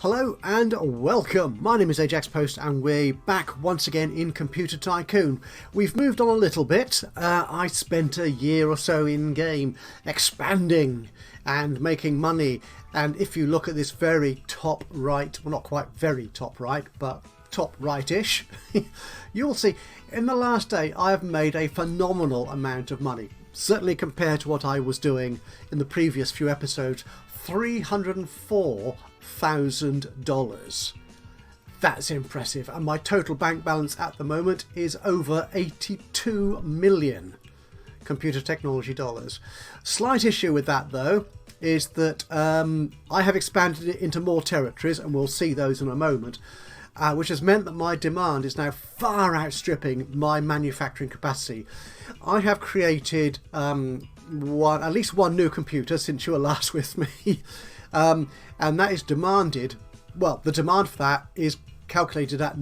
Hello and welcome. My name is Ajaxpost and we're back once again in Computer Tycoon. We've moved on a little bit. I spent a year or so in game expanding and making money, and if you look at this very top right, well, not quite very top right, but top right-ish, you'll see in the last day I have made a phenomenal amount of money. Certainly compared to what I was doing in the previous few episodes. $304,000. That's impressive, and my total bank balance at the moment is over 82 million computer technology dollars. Slight issue with that though is that I have expanded it into more territories, and we'll see those in a moment, which has meant that my demand is now far outstripping my manufacturing capacity. I have created at least one new computer since you were last with me, and that is demanded. Well, the demand for that is calculated at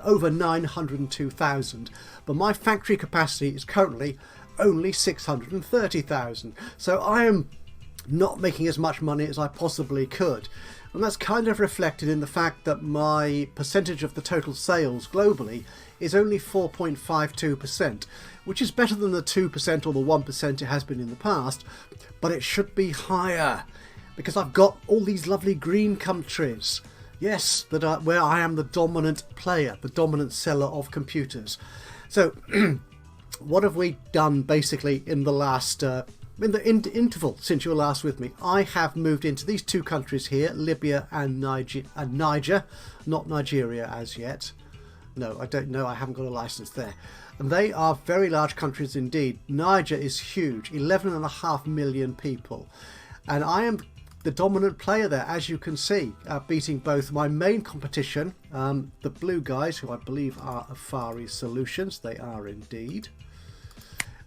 over 902,000, but my factory capacity is currently only 630,000. So I am not making as much money as I possibly could, and that's kind of reflected in the fact that my percentage of the total sales globally is only 4.52%, which is better than the 2% or the 1% it has been in the past, but it should be higher because I've got all these lovely green countries, yes, where I am the dominant player, the dominant seller of computers. So what have we done basically in the last in the interval since you were last with me? I have moved into these two countries here, Libya and Niger, not Nigeria as yet. No, I don't know, I haven't got a license there. And they are very large countries indeed. Niger is huge, 11.5 million people. And I am the dominant player there, as you can see, beating both my main competition, the blue guys, who I believe are Afari Solutions. They are indeed.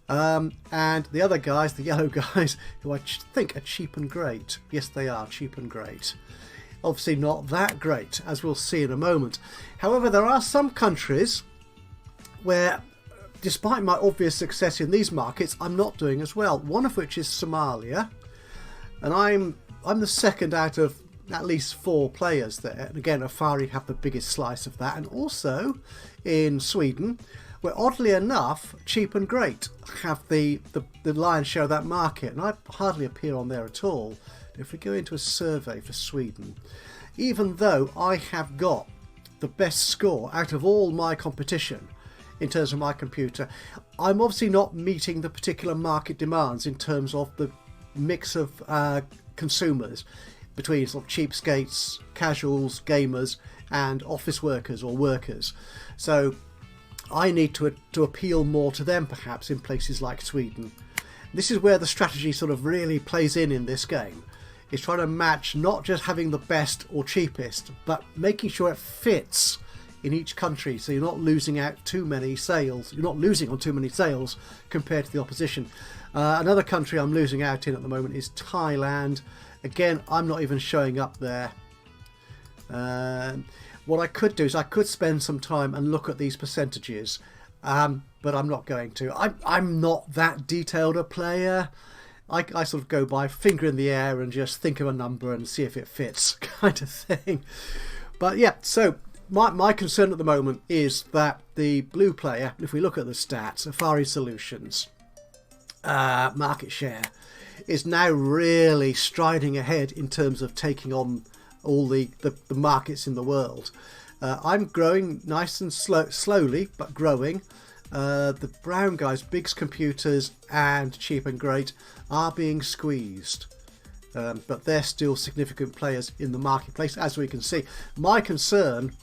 And the other guys, the yellow guys, who I think are cheap and great. Yes, they are cheap and great. Obviously not that great, as we'll see in a moment. However, there are some countries where, despite my obvious success in these markets, I'm not doing as well. One of which is Somalia, and I'm the second out of at least 4 players there. And again, Afari have the biggest slice of that. And also in Sweden, where oddly enough, Cheap and Great have the lion's share of that market, and I hardly appear on there at all. If we go into a survey for Sweden, even though I have got the best score out of all my competition in terms of my computer, I'm obviously not meeting the particular market demands in terms of the mix of consumers between sort of cheapskates, casuals, gamers and office workers or workers. So I need to appeal more to them perhaps in places like Sweden. This is where the strategy sort of really plays in this game. Is trying to match not just having the best or cheapest, but making sure it fits in each country, so you're not losing out too many sales. You're not losing on too many sales compared to the opposition. Another country I'm losing out in at the moment is Thailand. Again, I'm not even showing up there. What I could do is I could spend some time and look at these percentages, but I'm not going to. I'm not that detailed a player. I sort of go by finger in the air and just think of a number and see if it fits, kind of thing. But yeah, so my concern at the moment is that the blue player, if we look at the stats, Afari Solutions, market share, is now really striding ahead in terms of taking on all the markets in the world. I'm growing nice and slowly, but growing. The brown guys, Big's Computers and Cheap and Great, are being squeezed, but they're still significant players in the marketplace, as we can see. My concern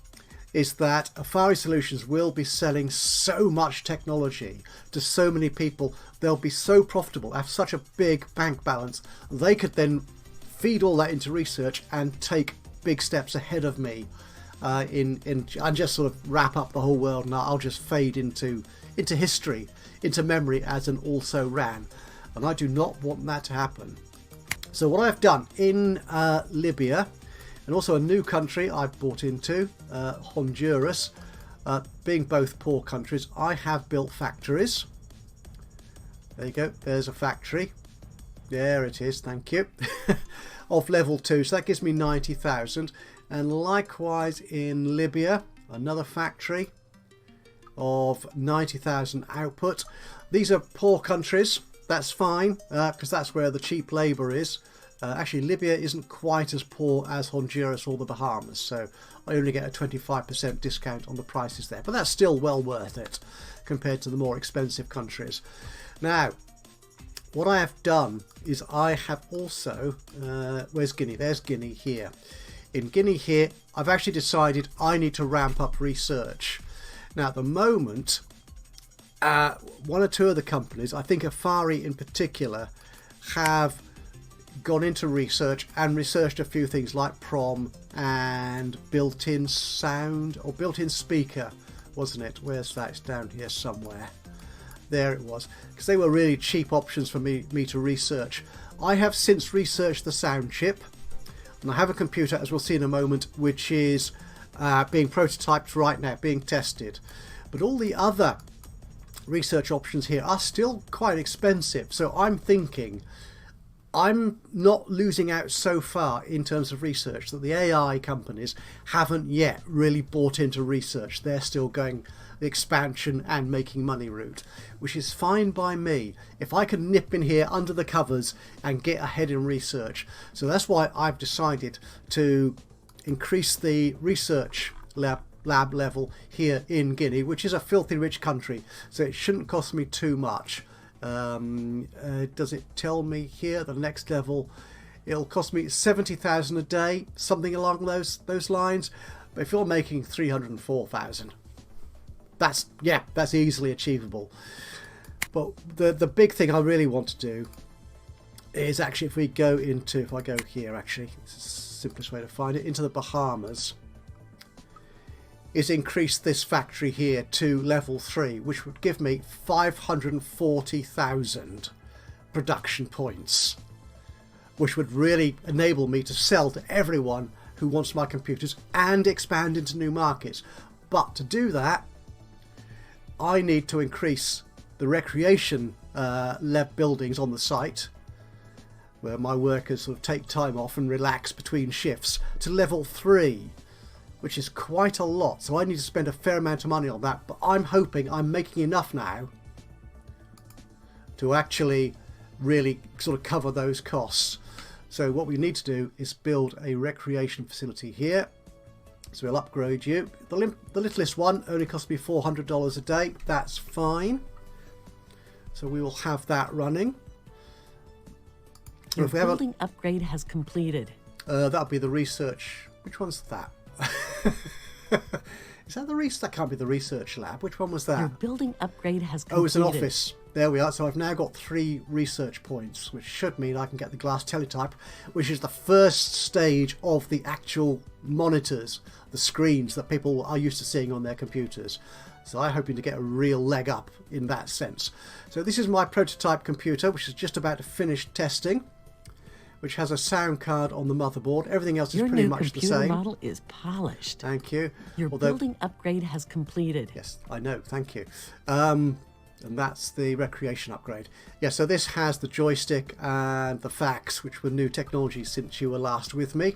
is that Afari Solutions will be selling so much technology to so many people, they'll be so profitable, have such a big bank balance, they could then feed all that into research and take big steps ahead of me and just sort of wrap up the whole world, and I'll just fade into history, into memory as an also ran, and I do not want that to happen. So what I've done in Libya, and also a new country I've bought into, Honduras, being both poor countries, I have built factories. There you go, there's a factory. There it is, thank you. Of level 2, so that gives me 90,000. And likewise in Libya, another factory of 90,000 output. These are poor countries. That's fine, because that's where the cheap labour is. Actually, Libya isn't quite as poor as Honduras or the Bahamas, so I only get a 25% discount on the prices there. But that's still well worth it compared to the more expensive countries. Now, what I have done is I have also... where's Guinea? There's Guinea here. In Guinea here, I've actually decided I need to ramp up research. Now, at the moment, one or two of the companies, I think Afari in particular, have gone into research and researched a few things like PROM and built-in sound, or built-in speaker, wasn't it? Where's that? It's down here somewhere. There it was, because they were really cheap options for me to research. I have since researched the sound chip, and I have a computer, as we'll see in a moment, which is being prototyped right now, being tested. But all the other research options here are still quite expensive, so I'm thinking I'm not losing out so far in terms of research that the AI companies haven't yet really bought into research. They're still going the expansion and making money route, which is fine by me if I can nip in here under the covers and get ahead in research. So that's why I've decided to increase the research lab level here in Guinea, which is a filthy rich country, so it shouldn't cost me too much. Does it tell me here the next level? It'll cost me 70,000 a day, something along those lines. But if you're making 304,000, that's easily achievable. But the big thing I really want to do is actually, if I go here, actually, it's the simplest way to find it, into the Bahamas, is increase this factory here to level 3, which would give me 540,000 production points, which would really enable me to sell to everyone who wants my computers and expand into new markets. But to do that, I need to increase the recreation buildings on the site, where my workers sort of take time off and relax between shifts, to level 3, which is quite a lot. So I need to spend a fair amount of money on that, but I'm hoping I'm making enough now to actually really sort of cover those costs. So what we need to do is build a recreation facility here. So we'll upgrade you. The littlest one only cost me $400 a day. That's fine. So we will have that running. Your building upgrade has completed. That'll be the research. Which one's that? Is that the research? That can't be the research lab. Which one was that? Your building upgrade has completed. Oh, it's an office. There we are. So I've now got 3 research points, which should mean I can get the glass teletype, which is the first stage of the actual monitors, the screens that people are used to seeing on their computers. So I'm hoping to get a real leg up in that sense. So this is my prototype computer, which is just about to finish testing, which has a sound card on the motherboard. Everything else is pretty much the same. Your new computer model is polished. Thank you. Your building upgrade has completed. Yes, I know. Thank you. And that's the recreation upgrade. Yeah, so this has the joystick and the fax, which were new technologies since you were last with me.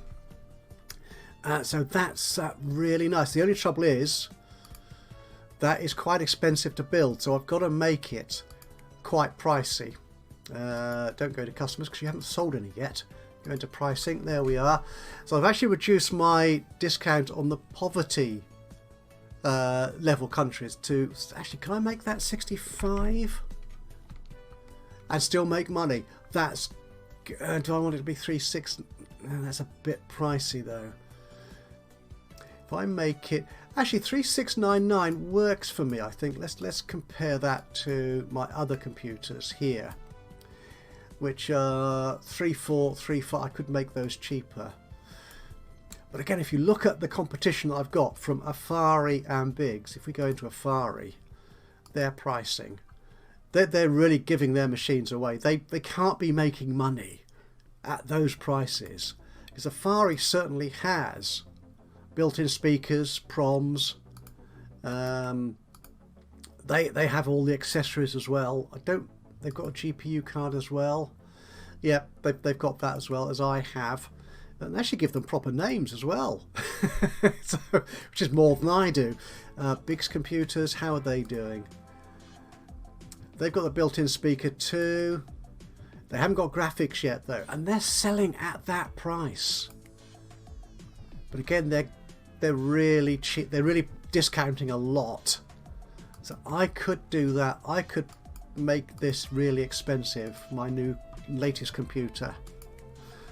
So that's really nice. The only trouble is that is quite expensive to build, so I've got to make it quite pricey. Don't go to customers because you haven't sold any yet. Go into pricing. There we are. So I've actually reduced my discount on the poverty level countries to, actually, can I make that 65 and still make money? That's do I want it to be 3.6? No, that's a bit pricey though. If I make it, actually 3699 works for me. I think let's compare that to my other computers here, which are 3435. I could make those cheaper. But again, if you look at the competition that I've got from Afari and Biggs, if we go into Afari, their pricing, they're really giving their machines away. They can't be making money at those prices, because Afari certainly has built-in speakers, proms. They have all the accessories as well. They've got a GPU card as well. Yeah, they've got that as well as I have. And they should give them proper names as well, so, which is more than I do. Biggs Computers, how are they doing? They've got the built-in speaker too. They haven't got graphics yet though, and they're selling at that price. But again, they're really cheap. They're really discounting a lot. So I could do that. I could make this really expensive, my new latest computer.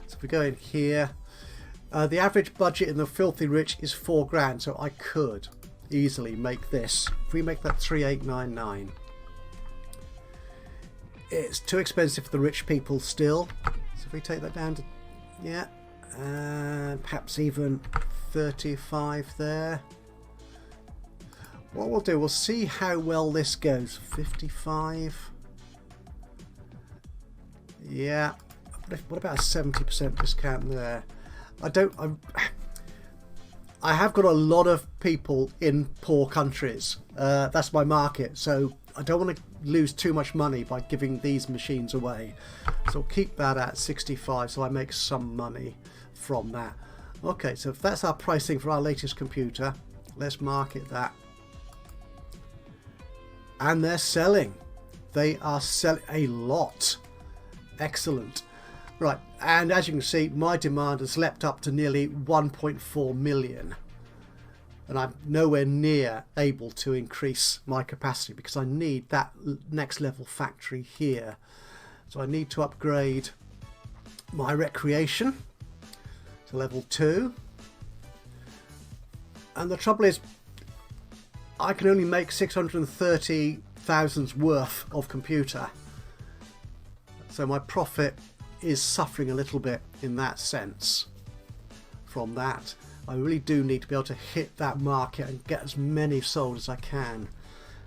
So if we go in here, the average budget in the Filthy Rich is £4,000, so I could easily make this. If we make that 3899, it's too expensive for the rich people still. So if we take that down to, yeah, and perhaps even 35 there. What we'll do, we'll see how well this goes. 55. Yeah. What about a 70% discount there? I have got a lot of people in poor countries. That's my market, so I don't want to lose too much money by giving these machines away. So I'll keep that at 65, so I make some money from that. Okay, so if that's our pricing for our latest computer, let's market that. And they're selling. They are selling a lot. Excellent. Right, and as you can see, my demand has leapt up to nearly 1.4 million. And I'm nowhere near able to increase my capacity because I need that next level factory here. So I need to upgrade my recreation to level 2. And the trouble is, I can only make 630,000's worth of computer. So my profit is suffering a little bit in that sense from that. I really do need to be able to hit that market and get as many sold as I can.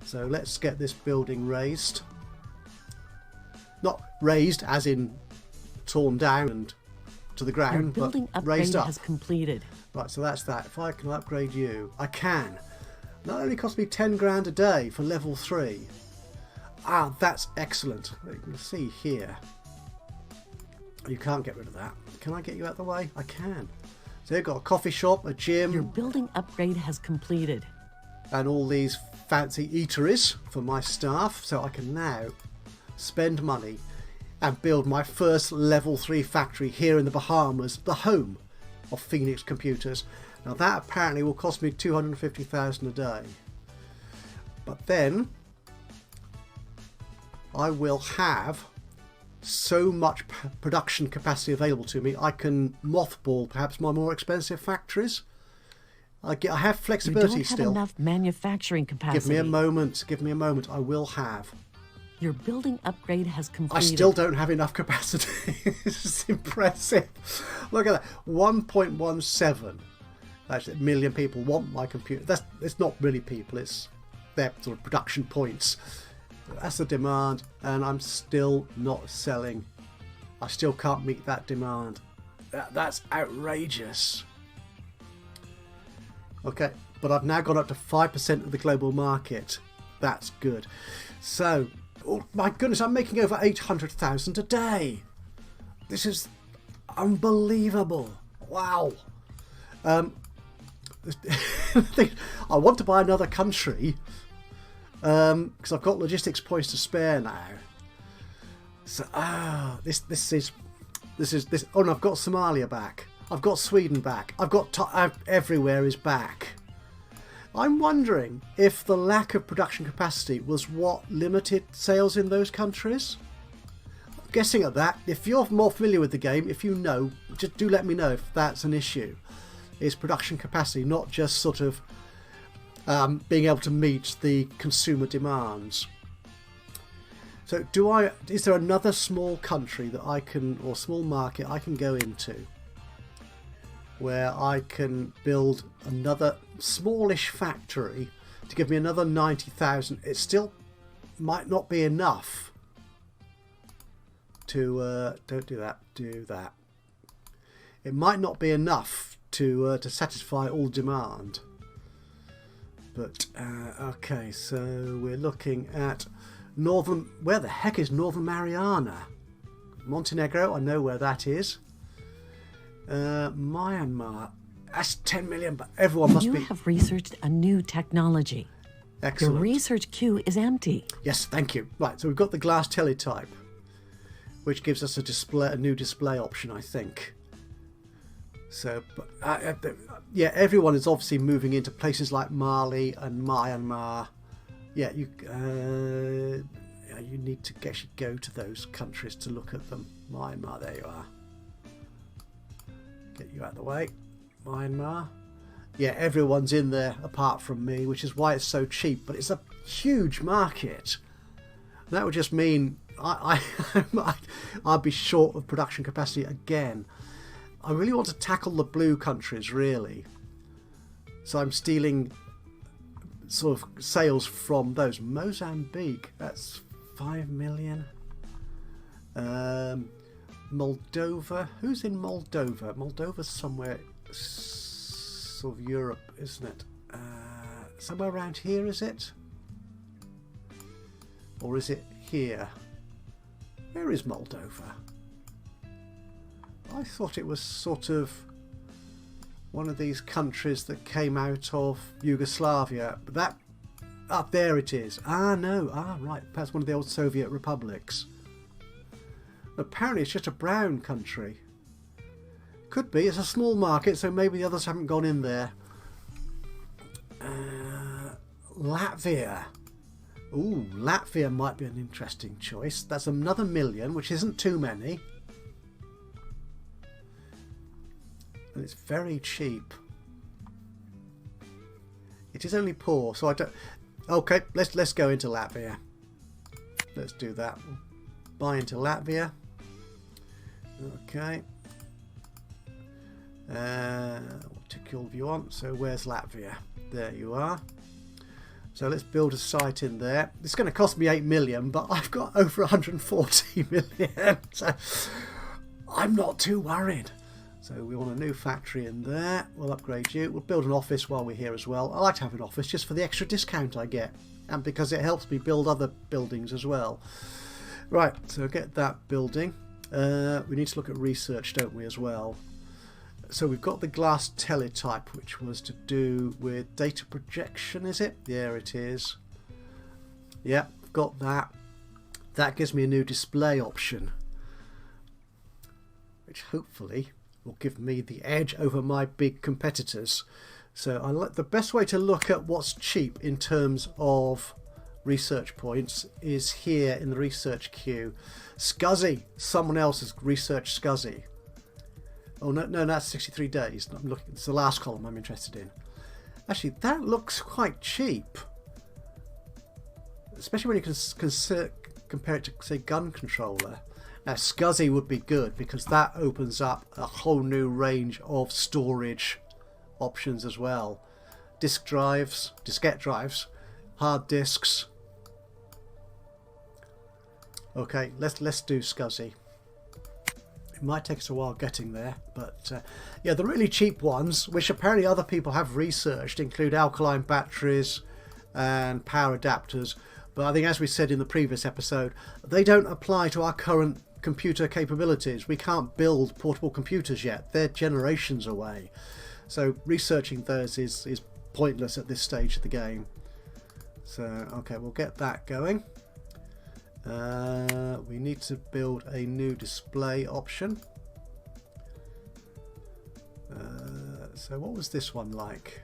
So let's get this building raised. Not raised as in torn down and to the ground, Your building but raised up. Has completed. Right, so that's that. If I can upgrade you, I can. That only cost me 10 grand a day for level 3. Ah, that's excellent. You can see here. You can't get rid of that. Can I get you out of the way? I can. So you've got a coffee shop, a gym. Your building upgrade has completed. And all these fancy eateries for my staff. So I can now spend money and build my first level 3 factory here in the Bahamas, the home of Phoenix Computers. Now that apparently will cost me 250,000 a day. But then I will have so much production capacity available to me, I can mothball perhaps my more expensive factories. I have flexibility you don't have still. Enough manufacturing capacity. Give me a moment. Give me a moment. I will have. Your building upgrade has completed. I still don't have enough capacity. This is impressive. Look at that. 1.17. Actually, million people want my computer. It's not really people. It's their sort of production points. That's the demand, and I'm still not selling. I still can't meet that demand. That's outrageous. Okay, but I've now got up to 5% of the global market. That's good. So, oh my goodness, I'm making over 800,000 a day. This is unbelievable. Wow. I want to buy another country. Because I've got logistics points to spare now. So this. Oh no, I've got Somalia back. I've got Sweden back. I've got everywhere is back. I'm wondering if the lack of production capacity was what limited sales in those countries. I'm guessing at that. If you're more familiar with the game, if you know, just do let me know if that's an issue. Is production capacity, not just sort of being able to meet the consumer demands. So is there another small country that I can, or small market I can go into where I can build another smallish factory to give me another 90,000? It still might not be enough to don't do that, do that. It might not be enough to satisfy all demand. But okay, so we're looking at northern. Where the heck is Northern Mariana? Montenegro, I know where that is. Myanmar. That's 10 million, but everyone must You be... have researched a new technology. Your Excellent. research queue is empty. Yes, thank you. Right, so we've got the glass teletype, which gives us a new display option, I think. So, yeah, everyone is obviously moving into places like Mali and Myanmar. Yeah, you need to actually go to those countries to look at them. Myanmar, there you are. Get you out of the way. Myanmar. Yeah, everyone's in there apart from me, which is why it's so cheap. But it's a huge market. That would just mean I'd be short of production capacity again. I really want to tackle the blue countries, really. So I'm stealing sort of sales from those. Mozambique, that's 5 million. Moldova, who's in Moldova? Moldova's somewhere sort of Europe, isn't it? Somewhere around here, is it? Or is it here? Where is Moldova? I thought it was sort of one of these countries that came out of Yugoslavia. But that, up there it is. Right, perhaps one of the old Soviet republics. Apparently it's just a brown country. Could be, it's a small market, so maybe the others haven't gone in there. Latvia. Ooh, Latvia might be an interesting choice. That's another million, which isn't too many. And it's very cheap. It is only poor, so I don't... Okay, let's go into Latvia. Let's do that. Buy into Latvia. Okay. What tick all of you want? So where's Latvia? There you are. So let's build a site in there. It's going to cost me 8 million, but I've got over 140 million. So I'm not too worried. So we want a new factory in there. We'll upgrade you. We'll build an office while we're here as well. I like to have an office just for the extra discount I get. And because it helps me build other buildings as well. Right, so get that building. We need to look at research, don't we, as well? So we've got the glass teletype, which was to do with data projection, is it? There it is. Yep, got that. That gives me a new display option, which hopefully will give me the edge over my big competitors. So I like the best way to look at what's cheap in terms of research points is here in the research queue. SCSI, someone else has researched SCSI. Oh no, that's 63 days. I'm looking. It's the last column I'm interested in. Actually, that looks quite cheap, especially when you can compare it to, say, gun controller. Now, SCSI would be good because that opens up a whole new range of storage options as well. Disk drives, diskette drives, hard disks. Okay, let's do SCSI. It might take us a while getting there, but yeah, the really cheap ones, which apparently other people have researched, include alkaline batteries and power adapters. But I think, as we said in the previous episode, they don't apply to our current computer capabilities. We can't build portable computers yet. They're generations away. So researching those is pointless at this stage of the game. So, okay, we'll get that going. We need to build a new display option. So what was this one like?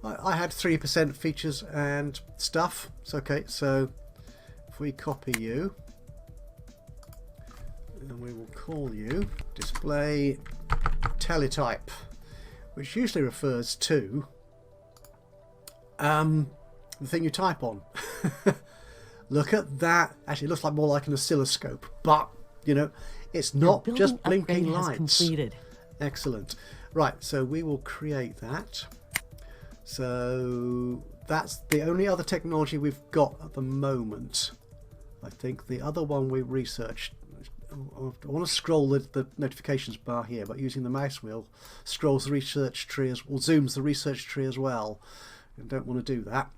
I had 3% features and stuff. It's okay, so if we copy you, and we will call you display teletype, which usually refers to the thing you type on. Look at that. Actually, it looks like more like an oscilloscope, but you know, it's not just blinking lights. Completed. Excellent. Right, so we will create that. So that's the only other technology we've got at the moment. I think the other one we researched, I want to scroll the notifications bar here, but using the mouse wheel scrolls the research tree zooms the research tree as well. I don't want to do that.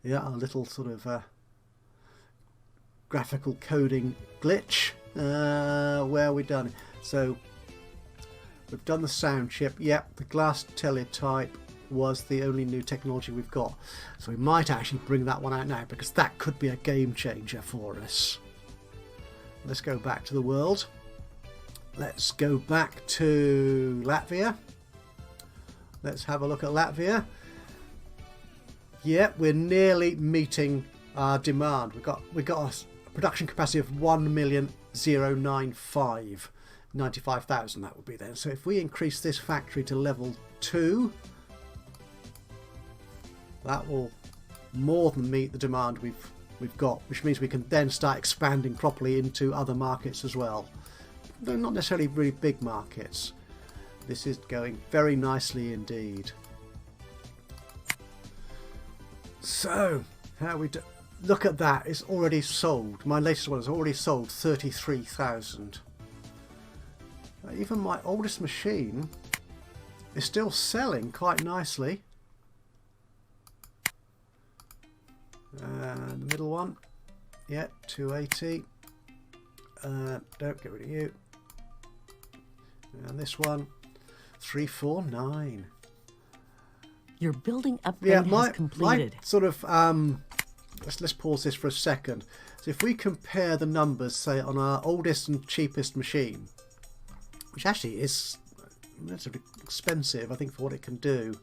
Yeah, a little sort of graphical coding glitch. Where are we done? So we've done the sound chip. Yep, the glass teletype was the only new technology we've got. So we might actually bring that one out now, because that could be a game changer for us. Let's go back to the world. Let's go back to Latvia. Let's have a look at Latvia. Yeah, we're nearly meeting our demand. We've got a production capacity of 1,095,000. 95,000 that would be then. So if we increase this factory to level 2, that will more than meet the demand we've got, which means we can then start expanding properly into other markets as well. Though not necessarily really big markets. This is going very nicely indeed. So, how we do? Look at that, it's already sold. My latest one has already sold 33,000. Even my oldest machine is still selling quite nicely. And the middle one, yeah, 280. Don't get rid of you. And this one, 349. Your building upgrade has completed. My sort of let's pause this for a second. So if we compare the numbers, say on our oldest and cheapest machine, which actually is relatively expensive, I think, for what it can do.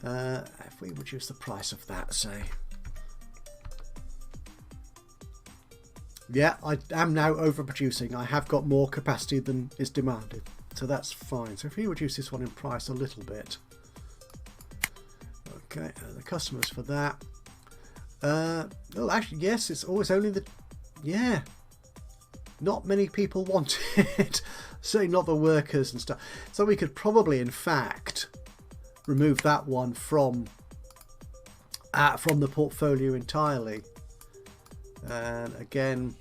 If we reduce the price of that, say. Yeah, I am now overproducing. I have got more capacity than is demanded, so that's fine. So if we reduce this one in price a little bit. Okay, the customers for that. Well, actually, yes, it's always only the... Yeah. Not many people want it. Certainly not the workers and stuff. So we could probably, in fact, remove that one from the portfolio entirely. And again,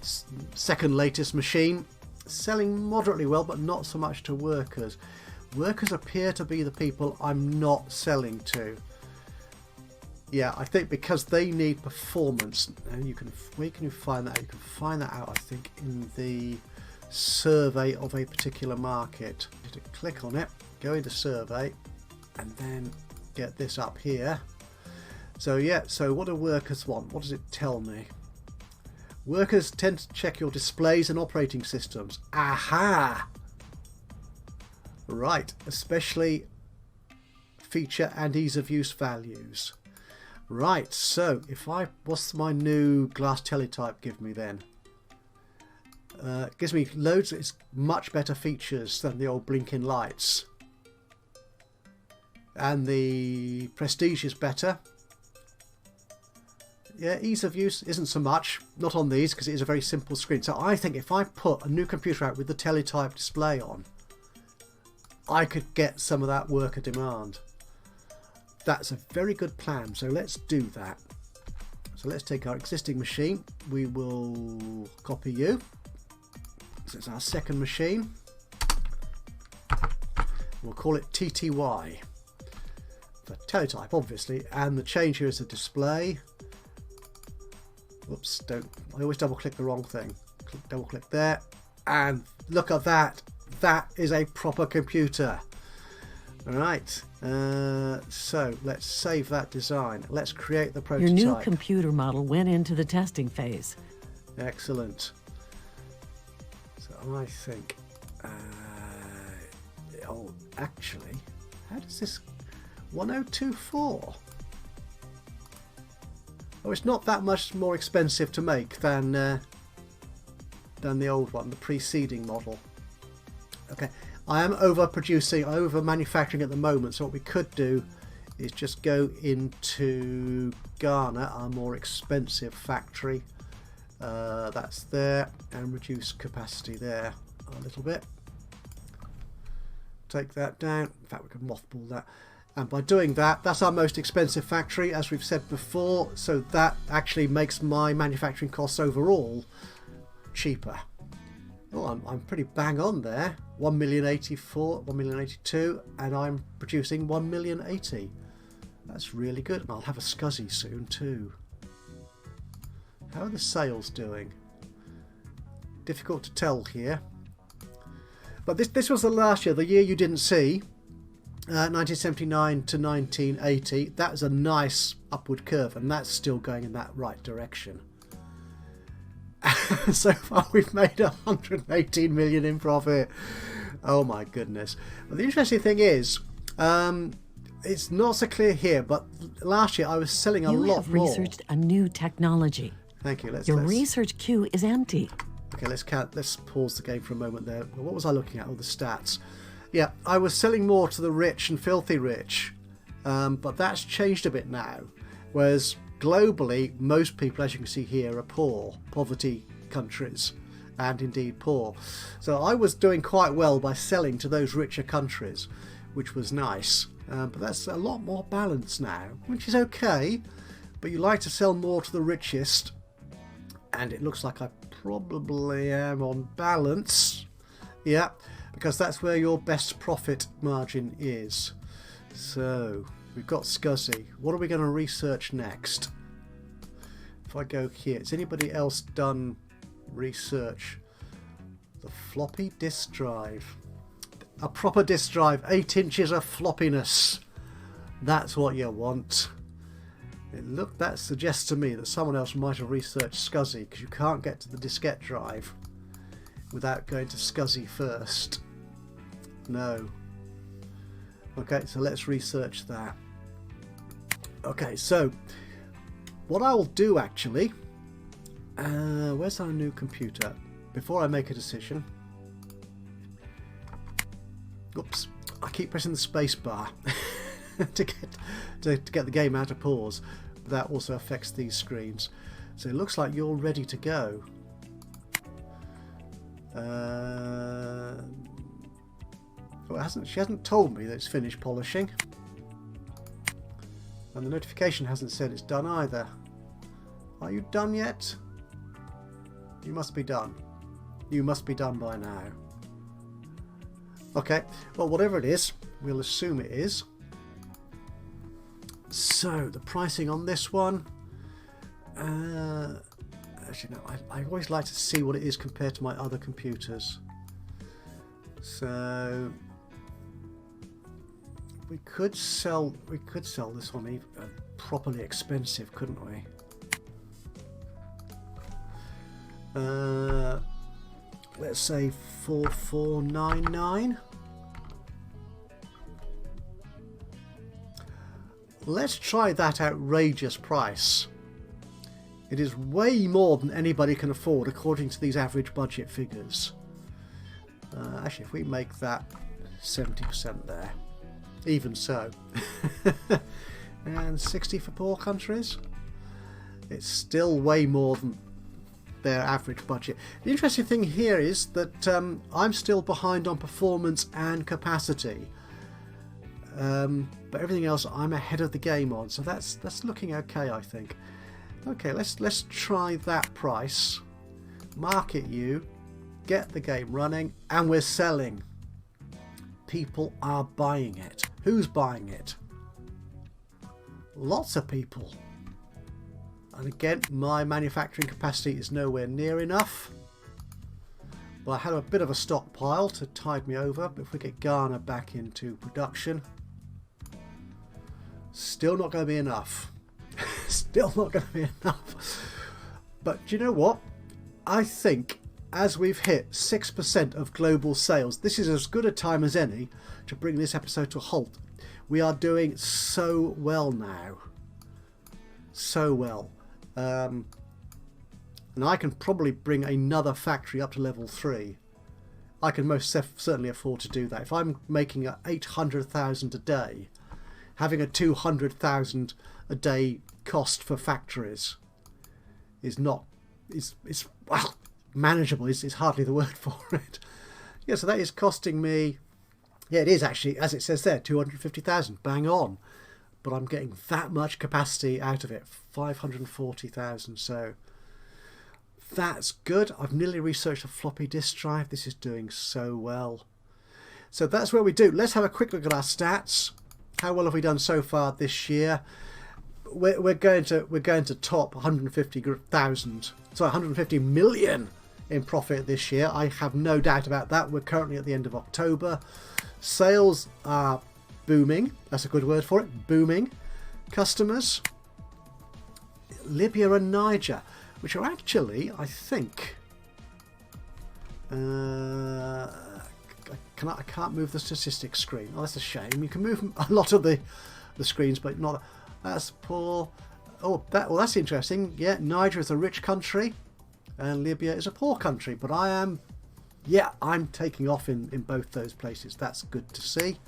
second latest machine, selling moderately well, but not so much to workers. Workers appear to be the people I'm not selling to. Yeah, I think because they need performance, and where can you find that? You can find that out, I think, in the survey of a particular market. You click on it, go into survey, and then get this up here. So yeah, so what do workers want? What does it tell me? Workers tend to check your displays and operating systems. Aha! Right, especially feature and ease of use values. Right, so what's my new glass teletype give me then? It gives me loads, it's much better features than the old blinking lights. And the prestige is better. Yeah, ease of use isn't so much, not on these, because it is a very simple screen. So I think if I put a new computer out with the teletype display on, I could get some of that worker demand. That's a very good plan, so let's do that. So let's take our existing machine, we will copy you, so it's our second machine, we'll call it TTY, for teletype obviously, and the change here is a display. Whoops, I always double click the wrong thing. Double click there, and look at that, that is a proper computer. Alright, so let's save that design. Let's create the prototype. Your new computer model went into the testing phase. Excellent. So I think... oh, actually, how does this... 1024? Oh, it's not that much more expensive to make than the old one, the preceding model. Okay. I am overproducing, over manufacturing at the moment, so what we could do is just go into Ghana, our more expensive factory. That's there, and reduce capacity there a little bit. Take that down. In fact, we can mothball that. And by doing that, that's our most expensive factory, as we've said before, so that actually makes my manufacturing costs overall cheaper. Oh, I'm pretty bang on there. 1,084,000, 1,082,000, and I'm producing 1,080,000. That's really good, and I'll have a SCSI soon too. How are the sales doing? difficult to tell here. But this was the last year, the year you didn't see, 1979 to 1980. That was a nice upward curve, and that's still going in that right direction. So far we've made 118 million in profit. Oh my goodness. But the interesting thing is, it's not so clear here, but last year I was selling a lot more. You have researched a new technology. Thank you. Your research queue is empty. Okay, let's pause the game for a moment there. What was I looking at? All the stats. Yeah, I was selling more to the rich and filthy rich, but that's changed a bit now. Whereas globally, most people, as you can see here, are poor, poverty countries, and indeed poor. So I was doing quite well by selling to those richer countries, which was nice. But that's a lot more balanced now, which is okay. But you like to sell more to the richest, and it looks like I probably am on balance. Yeah, because that's where your best profit margin is. So we've got SCSI. What are we going to research next? If I go here, has anybody else done research? The floppy disk drive. A proper disk drive, 8 inches of floppiness. That's what you want. That suggests to me that someone else might have researched SCSI, because you can't get to the diskette drive without going to SCSI first. No. Okay, so let's research that. Okay, so what I'll do actually, where's our new computer? Before I make a decision. Oops, I keep pressing the space bar to get the game out of pause. But that also affects these screens. So it looks like you're ready to go. She hasn't told me that it's finished polishing. And the notification hasn't said it's done either. Are you done yet? You must be done. You must be done by now. Okay, well, whatever it is, we'll assume it is. So, the pricing on this one. Actually, no, I always like to see what it is compared to my other computers. So, we could sell this one even properly expensive, couldn't we? Let's say 4499. Let's try that outrageous price. It is way more than anybody can afford according to these average budget figures. Actually, if we make that 70% there, even so, and 60 for poor countries, it's still way more than their average budget. The interesting thing here is that I'm still behind on performance and capacity, but everything else I'm ahead of the game on, so that's looking okay, I think. Okay, let's try that price, market you, get the game running, and we're selling. People are buying it. Who's buying it? Lots of people. And again, my manufacturing capacity is nowhere near enough. Well, I had a bit of a stockpile to tide me over, but if we get Ghana back into production, still not going to be enough. Still not going to be enough. But do you know what? I think as we've hit 6% of global sales, this is as good a time as any to bring this episode to a halt. We are doing so well now. So well. And I can probably bring another factory up to level 3. I can most certainly afford to do that. If I'm making 800,000 a day, having a 200,000 a day cost for factories is well, manageable is hardly the word for it. Yeah, so that is costing me, yeah, it is actually, as it says there, 250,000, bang on. But I'm getting that much capacity out of it, 540,000. So that's good. I've nearly researched a floppy disk drive. This is doing so well. So that's where we do. Let's have a quick look at our stats. How well have we done so far this year? We're going to top 150,000. Sorry, 150 million in profit this year. I have no doubt about that. We're currently at the end of October. Sales are booming. That's a good word for it. Booming. Customers, Libya and Niger, which are actually, I think, I can't move the statistics screen. Oh, that's a shame. You can move a lot of the screens, but not. That's poor. Oh, that's interesting. Yeah, Niger is a rich country, and Libya is a poor country. But I'm taking off in both those places. That's good to see.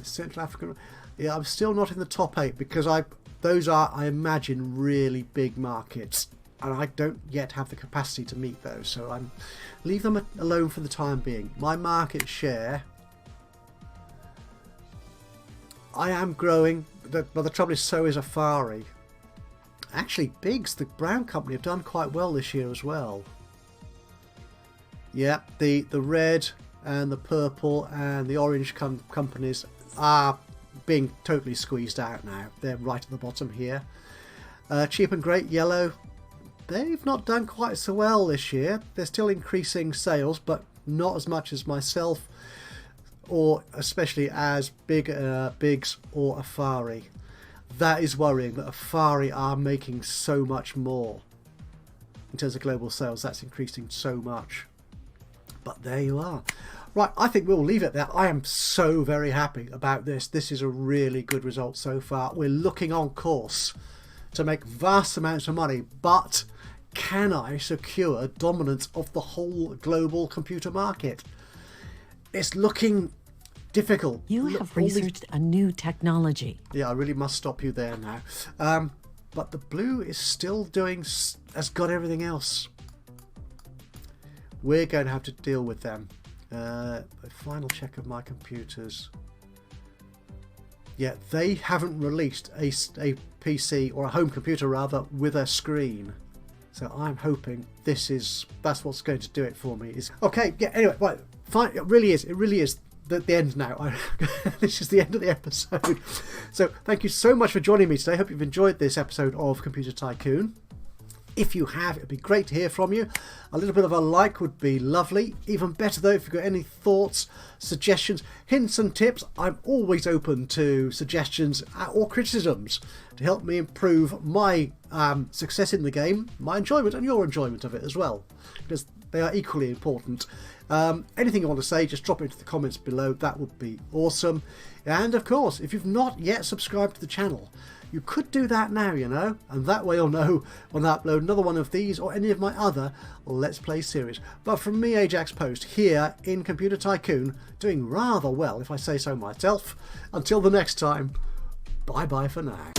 Central Africa. Yeah, I'm still not in the top 8 because those are, I imagine, really big markets, and I don't yet have the capacity to meet those. So I'm leave them alone for the time being. My market share, I am growing, but the trouble is, so is Afari. Actually, Biggs, the Brown company, have done quite well this year as well. Yeah, the red and the purple and the orange companies are being totally squeezed out now. They're right at the bottom here. Cheap and Great Yellow, they've not done quite so well this year. They're still increasing sales, but not as much as myself, or especially as Biggs or Afari. That is worrying, that Afari are making so much more in terms of global sales. That's increasing so much. But there you are. Right, I think we'll leave it there. I am so very happy about this. This is a really good result so far. We're looking on course to make vast amounts of money, but can I secure dominance of the whole global computer market? It's looking difficult. You have researched a new technology. Yeah, I really must stop you there now. But the blue is still doing, has got everything else. We're going to have to deal with them. A final check of my computers. Yeah, they haven't released a PC, or a home computer rather, with a screen. So I'm hoping that's what's going to do it for me. Okay, yeah, anyway, right, fine, it really is the end now. This is the end of the episode. So thank you so much for joining me today. I hope you've enjoyed this episode of Computer Tycoon. If you have, it'd be great to hear from you. A little bit of a like would be lovely. Even better though, if you've got any thoughts, suggestions, hints and tips, I'm always open to suggestions or criticisms to help me improve my success in the game, my enjoyment and your enjoyment of it as well, because they are equally important. Anything you want to say, just drop it into the comments below. That would be awesome. And of course, if you've not yet subscribed to the channel, you could do that now, you know, and that way you'll know when I upload another one of these or any of my other Let's Play series. But from me, Ajaxpost, here in Computer Tycoon, doing rather well, if I say so myself. Until the next time, bye-bye for now.